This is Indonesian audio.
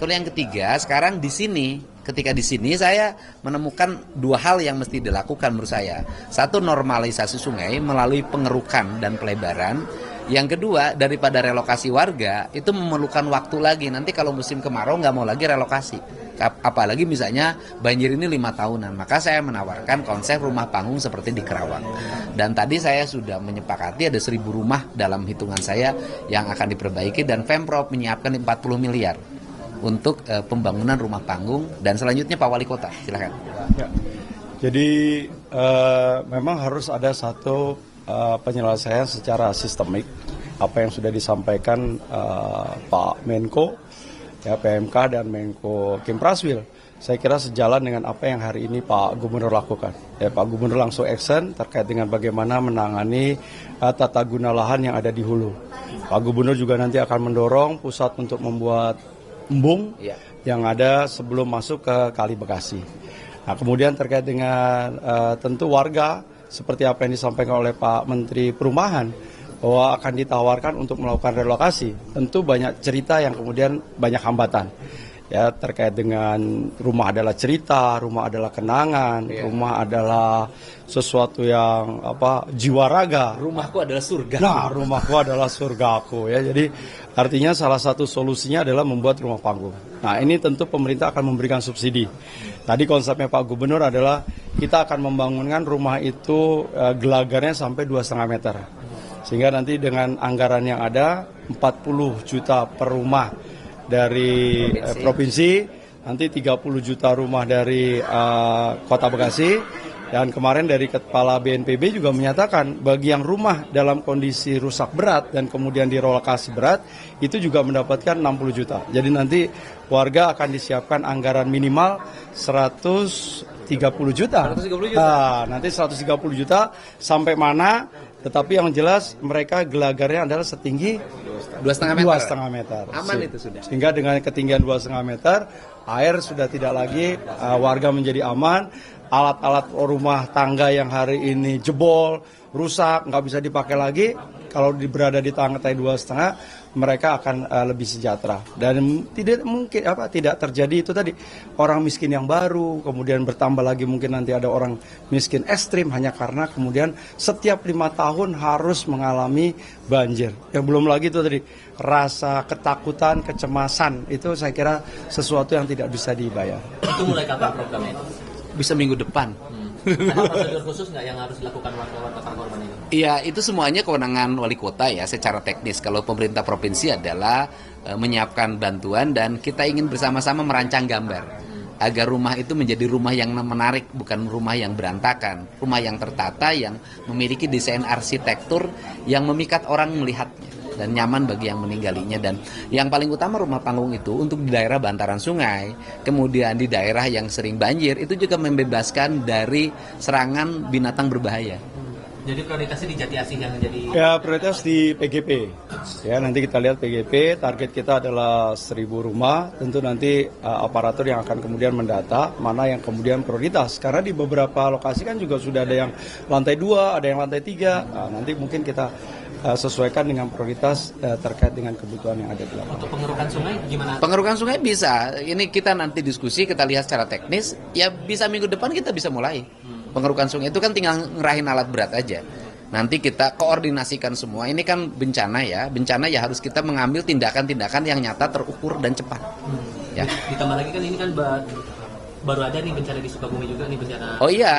Lalu yang ketiga, sekarang di sini, ketika di sini saya menemukan dua hal yang mesti dilakukan menurut saya. Satu, normalisasi sungai melalui pengerukan dan pelebaran. Yang kedua, daripada relokasi warga, itu memerlukan waktu lagi. Nanti kalau musim kemarau nggak mau lagi relokasi. Apalagi misalnya banjir ini 5 tahunan. Maka saya menawarkan konsep rumah panggung seperti di Kerawang. Dan tadi saya sudah menyepakati ada 1.000 rumah dalam hitungan saya yang akan diperbaiki. Dan Pemprov menyiapkan 40 miliar untuk pembangunan rumah panggung. Dan selanjutnya Pak Wali Kota, silakan. Ya. Jadi memang harus ada satu penyelesaian secara sistemik apa yang sudah disampaikan Pak Menko, ya, PMK dan Menko Kim Praswil. Saya kira sejalan dengan apa yang hari ini Pak Gubernur lakukan. Ya, Pak Gubernur langsung action terkait dengan bagaimana menangani tata guna lahan yang ada di hulu. Pak Gubernur juga nanti akan mendorong pusat untuk membuat embung yang ada sebelum masuk ke Kali Bekasi. Nah, kemudian terkait dengan tentu warga, seperti apa yang disampaikan oleh Pak Menteri Perumahan, bahwa akan ditawarkan untuk melakukan relokasi. Tentu banyak cerita yang kemudian banyak hambatan. Ya, terkait dengan rumah adalah cerita, rumah adalah kenangan, rumah adalah sesuatu yang jiwa raga. Rumahku adalah surga. Nah, rumahku adalah surgaku, ya. Jadi artinya salah satu solusinya adalah membuat rumah panggung. Nah, ini tentu pemerintah akan memberikan subsidi. Tadi konsepnya Pak Gubernur adalah kita akan membangunkan rumah itu gelagarnya sampai 2,5 meter. Sehingga nanti dengan anggaran yang ada 40 juta per rumah dari provinsi, nanti 30 juta rumah dari Kota Bekasi, dan kemarin dari Kepala BNPB juga menyatakan bagi yang rumah dalam kondisi rusak berat dan kemudian direlokasi berat, itu juga mendapatkan 60 juta. Jadi nanti warga akan disiapkan anggaran minimal 130 juta. 130 juta. Nah, nanti 130 juta sampai mana? Tetapi yang jelas mereka gelagarnya adalah setinggi 2,5 meter. Aman itu sudah. Sehingga dengan ketinggian 2,5 meter, air sudah tidak lagi, warga menjadi aman. Alat-alat rumah tangga yang hari ini jebol, rusak, nggak bisa dipakai lagi. Kalau berada di lantai 2,5, mereka akan lebih sejahtera. Dan tidak terjadi itu tadi orang miskin yang baru, kemudian bertambah lagi mungkin nanti ada orang miskin ekstrim hanya karena kemudian setiap 5 tahun harus mengalami banjir. Ya, belum lagi itu tadi rasa ketakutan, kecemasan, itu saya kira sesuatu yang tidak bisa dibayar. Itu mulai kapan programnya itu? Bisa minggu depan. Ada prosedur khusus nggak yang harus dilakukan warga-warga korban ini? Iya, itu semuanya kewenangan wali kota ya secara teknis. Kalau pemerintah provinsi adalah menyiapkan bantuan dan kita ingin bersama-sama merancang gambar agar rumah itu menjadi rumah yang menarik, bukan rumah yang berantakan, rumah yang tertata, yang memiliki desain arsitektur yang memikat orang melihatnya dan nyaman bagi yang meninggalnya. Dan yang paling utama rumah panggung itu untuk di daerah bantaran sungai, kemudian di daerah yang sering banjir, itu juga membebaskan dari serangan binatang berbahaya. Jadi prioritasnya di Jati Asih yang jadi... Ya, prioritas di PGP. Ya, nanti kita lihat PGP, target kita adalah 1.000 rumah. Tentu nanti aparatur yang akan kemudian mendata mana yang kemudian prioritas. Karena di beberapa lokasi kan juga sudah ada yang lantai 2, ada yang lantai 3. Nah, nanti mungkin kita sesuaikan dengan prioritas terkait dengan kebutuhan yang ada di lapangan. Untuk pengerukan sungai gimana? Pengerukan sungai bisa. Ini kita nanti diskusi, kita lihat secara teknis. Ya bisa minggu depan kita bisa mulai. Pengerukan sungai itu kan tinggal ngerahin alat berat aja. Nanti kita koordinasikan semua. Ini kan bencana ya. Bencana ya harus kita mengambil tindakan-tindakan yang nyata, terukur dan cepat. Ya. Ditambah lagi kan ini kan baru ada nih bencana di Sukabumi juga nih bencana. Oh iya.